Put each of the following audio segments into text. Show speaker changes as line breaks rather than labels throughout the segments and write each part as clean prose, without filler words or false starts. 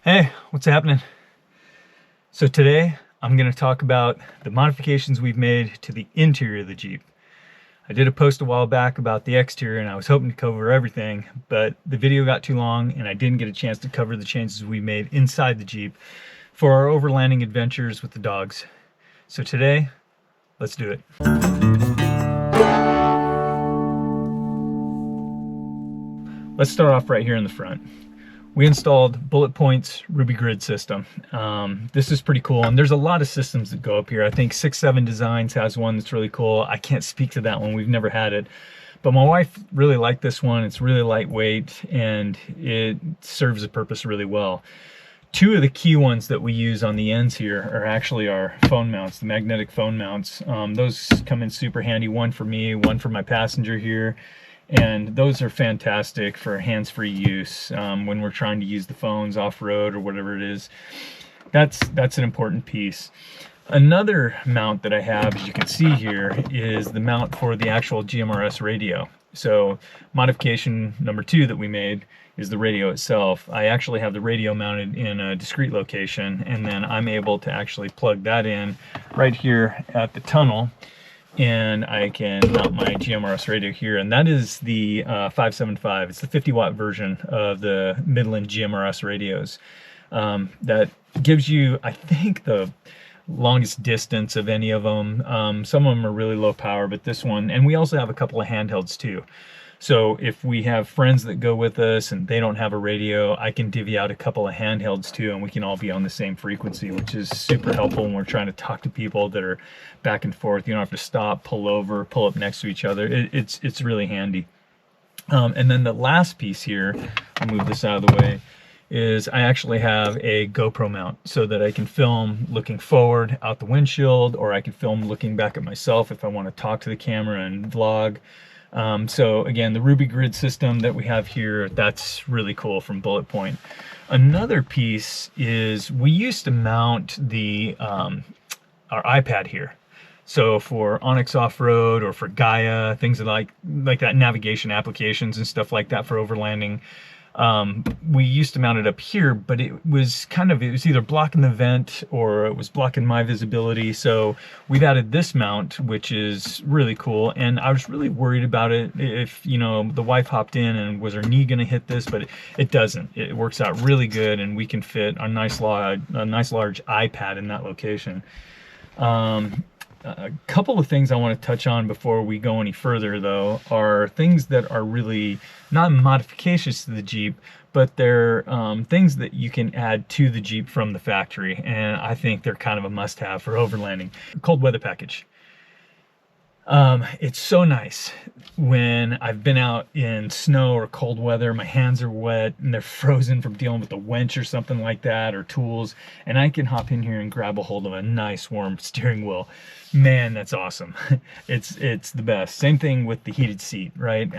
Hey, what's happening? So today I'm going to talk about the modifications we've made to the interior of the Jeep. I did a post a while back about the exterior and I was hoping to cover everything, but the video got too long and I didn't get a chance to cover the changes we made inside the Jeep for our overlanding adventures with the dogs. So today, let's do it. Let's start off right here in the front. We installed Bullet Point's Ruby Grid system. This is pretty cool, and there's a lot of systems that go up here. I think 6-7 Designs has one that's really cool. I can't speak to that one, we've never had it. But my wife really liked this one. It's really lightweight, and it serves the purpose really well. Two of the key ones that we use on the ends here are actually our phone mounts, the magnetic phone mounts. Those come in super handy, one for me, one for my passenger here. And those are fantastic for hands-free use when we're trying to use the phones off-road or whatever it is. That's an important piece. Another mount that I have, as you can see here, is the mount for the actual GMRS radio. So modification number 2 that we made is the radio itself. I actually have the radio mounted in a discrete location, and then I'm able to actually plug that in right here at the tunnel, and I can mount my GMRS radio here, and that is the 575. It's the 50-watt version of the Midland GMRS radios. That gives you, I think, the longest distance of any of them. Some of them are really low power, but this one, and we also have a couple of handhelds too. So if we have friends that go with us and they don't have a radio, I can divvy out a couple of handhelds too, and we can all be on the same frequency, which is super helpful when we're trying to talk to people that are back and forth. You don't have to stop, pull over, pull up next to each other. It's really handy. And then the last piece here, I'll move this out of the way, is I actually have a GoPro mount so that I can film looking forward out the windshield, or I can film looking back at myself if I want to talk to the camera and vlog. So again, the Ruby Grid system that we have here, that's really cool from Bullet Point. Another piece is we used to mount the our iPad here. So for Onyx Off-Road or for Gaia, things like that, navigation applications and stuff like that for overlanding, we used to mount it up here, but it was either blocking the vent or it was blocking my visibility. So we've added this mount, which is really cool. And I was really worried about it if, you know, the wife hopped in and was her knee going to hit this, but it doesn't. It works out really good, and we can fit a nice large iPad in that location. A couple of things I want to touch on before we go any further, though, are things that are really not modifications to the Jeep, but they're things that you can add to the Jeep from the factory, and I think they're kind of a must-have for overlanding. Cold weather package. It's so nice when I've been out in snow or cold weather, my hands are wet and they're frozen from dealing with a winch or something like that, or tools, and I can hop in here and grab a hold of a nice warm steering wheel. Man, that's awesome. It's the best. Same thing with the heated seat, right?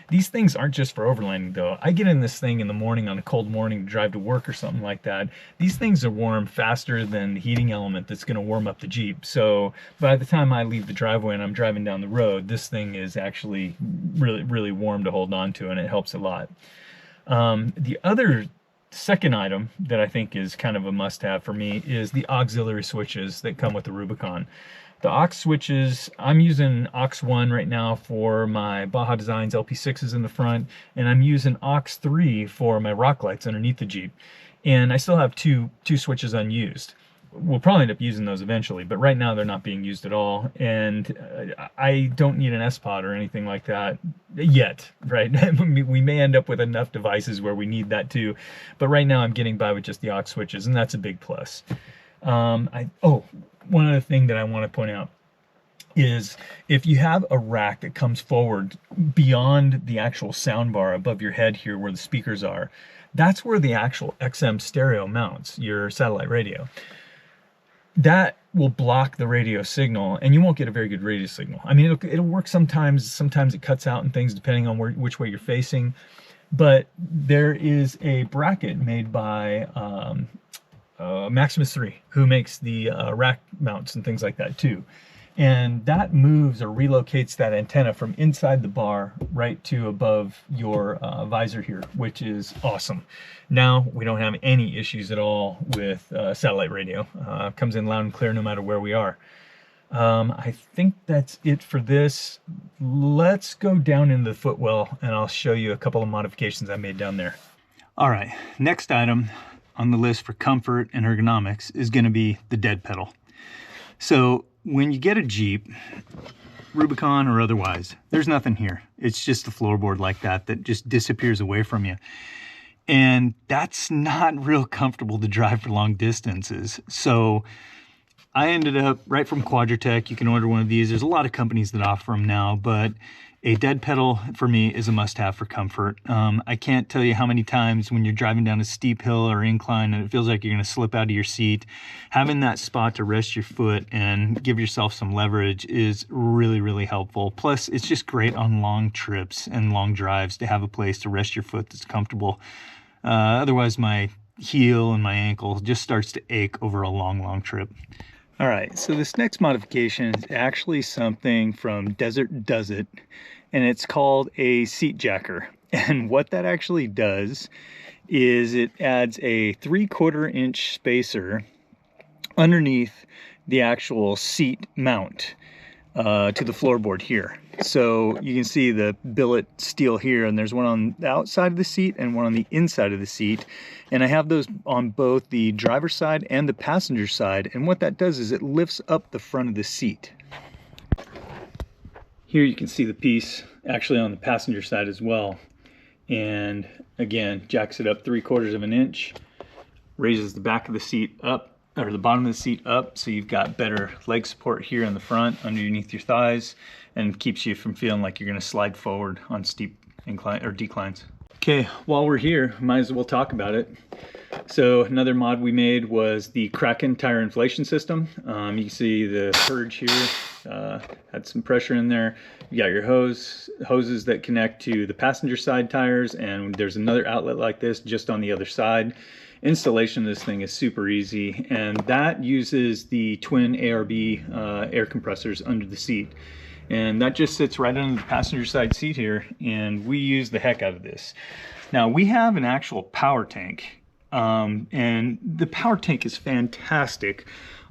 These things aren't just for overlanding though. I get in this thing in the morning on a cold morning to drive to work or something like that. These things are warm faster than the heating element that's going to warm up the Jeep. So by the time I leave the driveway and I'm driving down the road, this thing is actually really warm to hold on to, and it helps a lot. The other second item that I think is kind of a must-have for me is the auxiliary switches that come with the Rubicon. The aux switches, I'm using aux 1 right now for my Baja Designs LP6s in the front, and I'm using aux 3 for my rock lights underneath the Jeep. And I still have two switches unused. We'll probably end up using those eventually, but right now they're not being used at all, and I don't need an S-Pod or anything like that yet, right? We may end up with enough devices where we need that too, but right now I'm getting by with just the aux switches, and that's a big plus. One other thing that I want to point out is if you have a rack that comes forward beyond the actual sound bar above your head here where the speakers are, that's where the actual XM stereo mounts, your satellite radio. That will block the radio signal, and you won't get a very good radio signal. I mean, it'll work sometimes. Sometimes it cuts out and things depending on which way you're facing. But there is a bracket made by Maximus 3, who makes the rack mounts and things like that too. And that moves or relocates that antenna from inside the bar right to above your visor here, which is awesome. Now we don't have any issues at all with satellite radio. Comes in loud and clear no matter where we are. I think that's it for this. Let's go down into the footwell and I'll show you a couple of modifications I made down there. All right, next item on the list for comfort and ergonomics is going to be the dead pedal. So when you get a Jeep, Rubicon or otherwise, there's nothing here. It's just a floorboard like that just disappears away from you. And that's not real comfortable to drive for long distances. So I ended up, right from Quadratech, you can order one of these. There's a lot of companies that offer them now, but a dead pedal for me is a must-have for comfort. I can't tell you how many times when you're driving down a steep hill or incline and it feels like you're going to slip out of your seat, having that spot to rest your foot and give yourself some leverage is really, really helpful. Plus, it's just great on long trips and long drives to have a place to rest your foot that's comfortable. Otherwise, my heel and my ankle just starts to ache over a long, long trip. All right, so this next modification is actually something from Desert Does It, and it's called a seat jacker. And what that actually does is it adds a 3/4 inch spacer underneath the actual seat mount to the floorboard here. So you can see the billet steel here, and there's one on the outside of the seat and one on the inside of the seat. And I have those on both the driver's side and the passenger side. And what that does is it lifts up the front of the seat. Here you can see the piece actually on the passenger side as well. And again, jacks it up 3/4 of an inch, raises the back of the seat up, or the bottom of the seat up, so you've got better leg support here in the front underneath your thighs, and keeps you from feeling like you're going to slide forward on steep incline or declines. Okay, while we're here, might as well talk about it. So another mod we made was the Kraken tire inflation system. You can see the purge here had some pressure in there. You got your hoses that connect to the passenger side tires, and there's another outlet like this just on the other side. Installation of this thing is super easy, and that uses the twin ARB air compressors under the seat. And that just sits right under the passenger side seat here, and we use the heck out of this. Now, we have an actual power tank, and the power tank is fantastic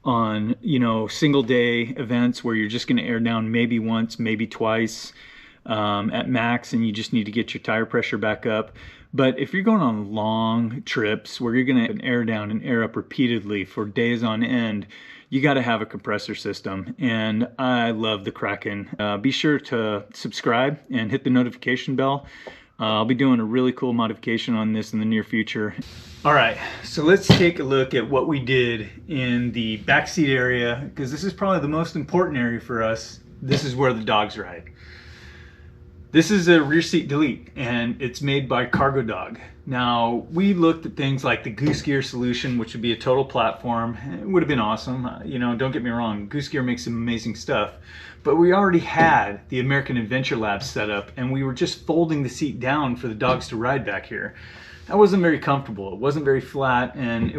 on, you know, single day events where you're just going to air down maybe once, maybe twice at max, and you just need to get your tire pressure back up. But if you're going on long trips where you're going to air down and air up repeatedly for days on end, you got to have a compressor system. And I love the Kraken. Be sure to subscribe and hit the notification bell. I'll be doing a really cool modification on this in the near future. All right, so let's take a look at what we did in the backseat area, because this is probably the most important area for us. This is where the dogs ride. This is a rear seat delete, and it's made by Cargo Dog. Now, we looked at things like the Goose Gear solution, which would be a total platform. It would have been awesome. You know, don't get me wrong, Goose Gear makes some amazing stuff. But we already had the American Adventure Lab set up, and we were just folding the seat down for the dogs to ride back here. That wasn't very comfortable. It wasn't very flat, and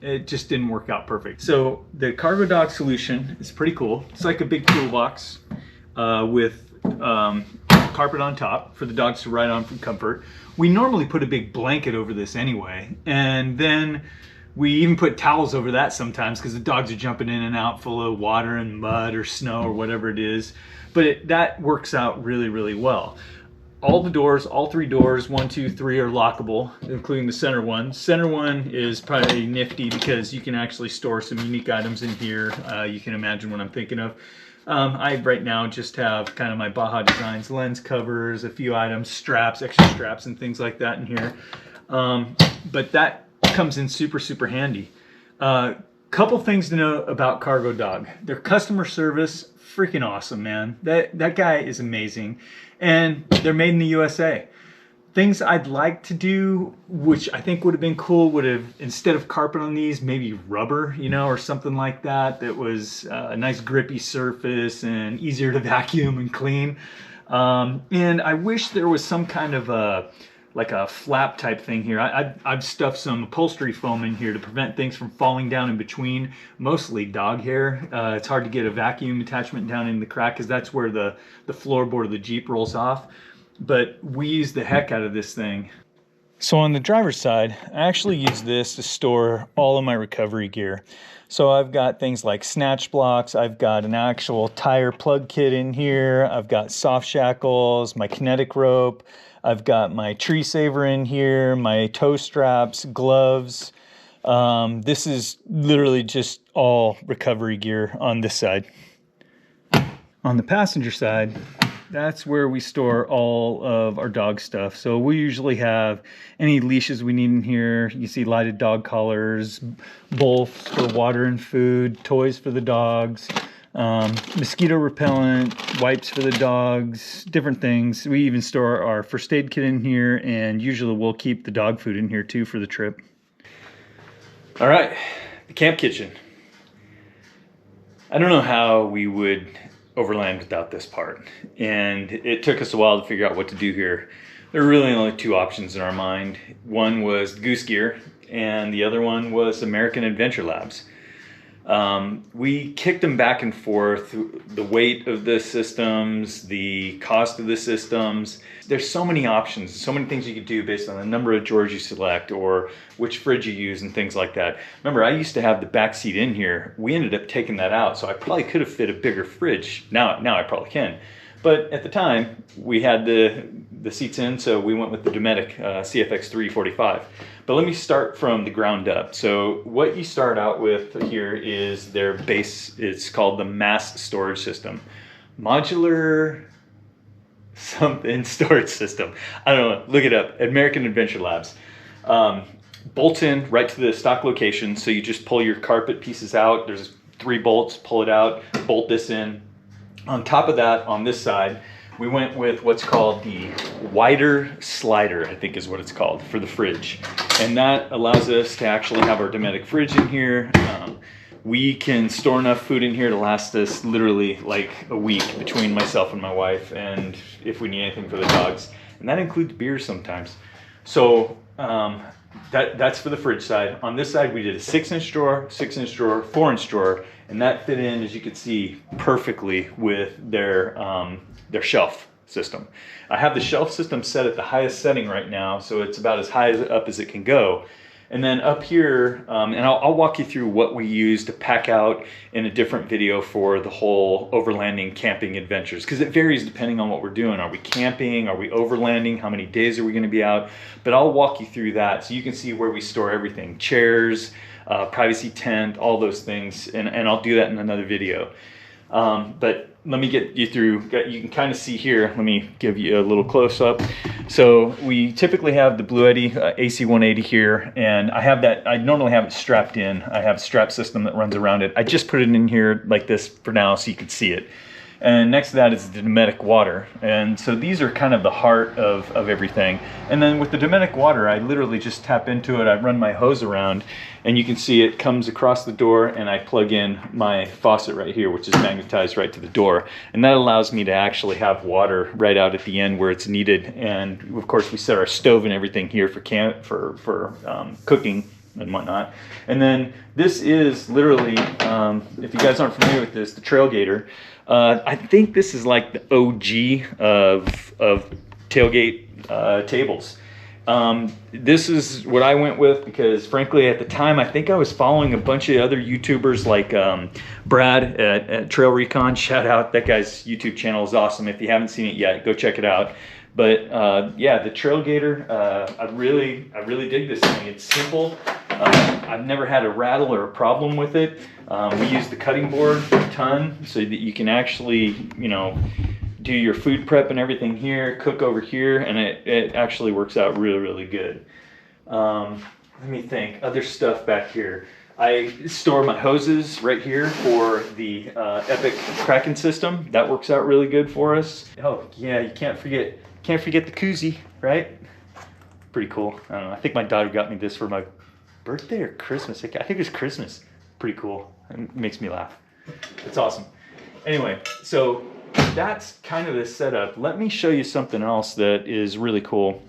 it just didn't work out perfect. So the Cargo Dog solution is pretty cool. It's like a big toolbox with carpet on top for the dogs to ride on for comfort. We normally put a big blanket over this anyway, and then we even put towels over that sometimes because the dogs are jumping in and out full of water and mud or snow or whatever it is. But that works out really, really well. All the doors, all three doors, 1, 2, 3 are lockable, including the center one. Center one is probably nifty because you can actually store some unique items in here. You can imagine what I'm thinking of. I right now just have kind of my Baja Designs lens covers, a few items, straps, extra straps and things like that in here. But that comes in super, super handy. Couple things to know about Cargo Dog. Their customer service, freaking awesome, man. That guy is amazing. And they're made in the USA. Things I'd like to do, which I think would have been cool, would have, instead of carpet on these, maybe rubber, you know, or something like that, that was a nice grippy surface and easier to vacuum and clean. And I wish there was some kind of a like a flap type thing here. I've stuffed some upholstery foam in here to prevent things from falling down in between, mostly dog hair. It's hard to get a vacuum attachment down in the crack because that's where the floorboard of the Jeep rolls off. But we use the heck out of this thing. So on the driver's side, I actually use this to store all of my recovery gear. So I've got things like snatch blocks, I've got an actual tire plug kit in here, I've got soft shackles, my kinetic rope, I've got my tree saver in here, my toe straps, gloves. This is literally just all recovery gear on this side. On the passenger side, that's where we store all of our dog stuff. So we usually have any leashes we need in here. You see lighted dog collars, bowls for water and food, toys for the dogs, mosquito repellent, wipes for the dogs, different things. We even store our first aid kit in here, and usually we'll keep the dog food in here too for the trip. All right, the camp kitchen. I don't know how we would overland without this part, and it took us a while to figure out what to do here. There were really only two options in our mind. One was Goose Gear, and the other one was American Adventure Labs. We kicked them back and forth, the weight of the systems, the cost of the systems. There's so many options, so many things you could do based on the number of drawers you select or which fridge you use and things like that. Remember, I used to have the back seat in here. We ended up taking that out, so I probably could have fit a bigger fridge. Now I probably can. But at the time, we had the seats in, so we went with the Dometic CFX 345. But let me start from the ground up. So what you start out with here is their base. It's called the mass storage system. Modular something storage system. I don't know, look it up, American Adventure Labs. Bolts in right to the stock location, so you just pull your carpet pieces out. There's 3 bolts, pull it out, bolt this in. On top of that, on this side, we went with what's called the wider slider, I think is what it's called, for the fridge. And that allows us to actually have our Dometic fridge in here. We can store enough food in here to last us literally like a week between myself and my wife, and if we need anything for the dogs. And that includes beer sometimes. So that's for the fridge side. On this side, we did a 6-inch drawer, 6-inch drawer, 4-inch drawer, and that fit in, as you can see, perfectly with their shelf system. I have the shelf system set at the highest setting right now, so it's about as high up as it can go. And then up here, and I'll walk you through what we use to pack out in a different video for the whole overlanding camping adventures, because it varies depending on what we're doing. Are we camping? Are we overlanding? How many days are we going to be out? But I'll walk you through that so you can see where we store everything. Chairs, privacy tent, all those things, and I'll do that in another video. But let me get you through, you can kind of see here, let me give you a little close-up. So we typically have the Blue Eddy AC 180 here, and I have that, I normally have it strapped in. I have a strap system that runs around it. I just put it in here like this for now so you can see it. And next to that is the Dometic water. And so these are kind of the heart of everything. And then with the Dometic water, I literally just tap into it. I run my hose around, and you can see it comes across the door, and I plug in my faucet right here, which is magnetized right to the door. And that allows me to actually have water right out at the end where it's needed. And of course, we set our stove and everything here for cooking and whatnot. And then this is literally, if you guys aren't familiar with this, the Trailgater. I think this is like the OG of tailgate tables. This is what I went with because, frankly, at the time, I think I was following a bunch of other YouTubers like Brad at Trail Recon. Shout out, that guy's YouTube channel is awesome. If you haven't seen it yet, go check it out. But yeah, the Trailgater, I really dig this thing. It's simple. I've never had a rattle or a problem with it. We use the cutting board a ton so that you can actually, you know, do your food prep and everything here, cook over here, and it actually works out really good. Let me think, other stuff back here. I store my hoses right here for the Epic Kraken system. That works out really good for us. Oh yeah, you can't forget the koozie, right? Pretty cool. I don't know. I think my daughter got me this for my birthday or Christmas. I think it was Christmas. Pretty cool. It makes me laugh. It's awesome. Anyway, so that's kind of the setup. Let me show you something else that is really cool.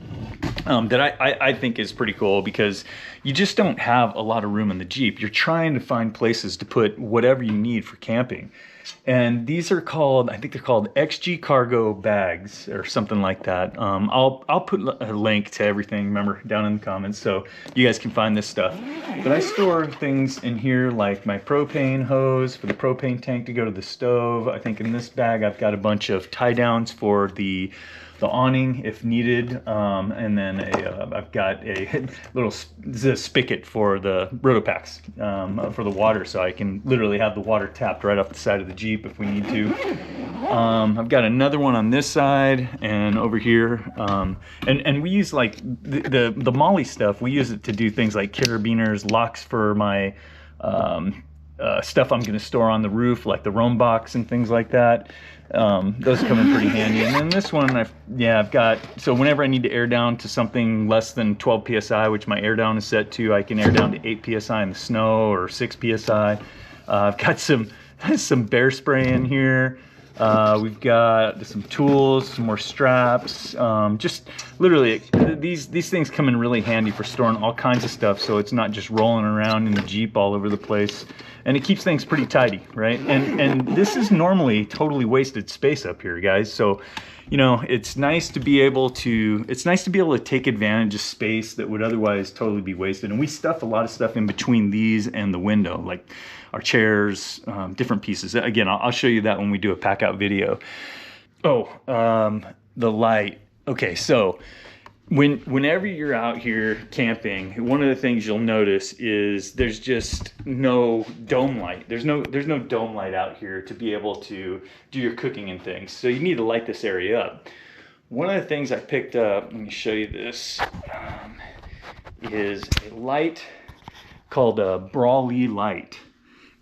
that I think is pretty cool, because you just don't have a lot of room in the Jeep. You're trying to find places to put whatever you need for camping. And these are called, I think they're called XG cargo bags or something like that. I'll put a link to everything, remember, down in the comments, so you guys can find this stuff. But I store things in here like my propane hose for the propane tank to go to the stove. I think in this bag I've got a bunch of tie downs for the awning if needed, and then I've got a little spigot for the rotopacks for the water, so I can literally have the water tapped right off the side of the Jeep if we need to. I've got another one on this side and over here, and we use like the Molly stuff. We use it to do things like carabiners, locks for my stuff I'm going to store on the roof, like the roam box and things like that. Those come in pretty handy. And then this one, I've got, so whenever I need to air down to something less than 12 psi, which my air down is set to, I can air down to 8 psi in the snow or 6 psi. I've got some bear spray in here. We've got some tools, some more straps. Just literally, these things come in really handy for storing all kinds of stuff, so it's not just rolling around in the Jeep all over the place. And it keeps things pretty tidy, right? And this is normally totally wasted space up here, guys. So, you know, it's nice to be able to take advantage of space that would otherwise totally be wasted. And we stuff a lot of stuff in between these and the window, like our chairs, different pieces. Again, I'll show you that when we do a pack out video. Oh, the light. Okay, so whenever you're out here camping, one of the things you'll notice is there's just no dome light. There's no dome light out here to be able to do your cooking and things. So you need to light this area up. One of the things I picked up, let me show you this, is a light called a Brawley light.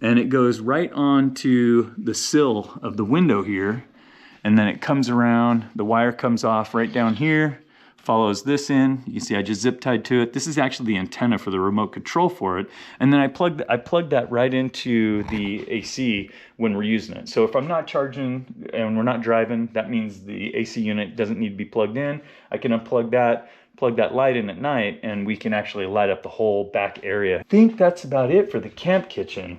And it goes right onto the sill of the window here. And then it comes around, the wire comes off right down here, follows this in. You can see I just zip tied to it. This is actually the antenna for the remote control for it. And then I plug that right into the AC when we're using it. So if I'm not charging and we're not driving, that means the AC unit doesn't need to be plugged in. I can unplug that, plug that light in at night, and we can actually light up the whole back area. I think that's about it for the camp kitchen.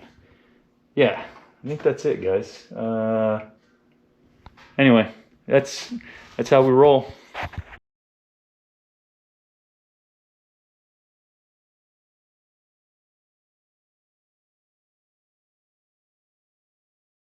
Yeah, I think that's it, guys. Anyway, that's how we roll.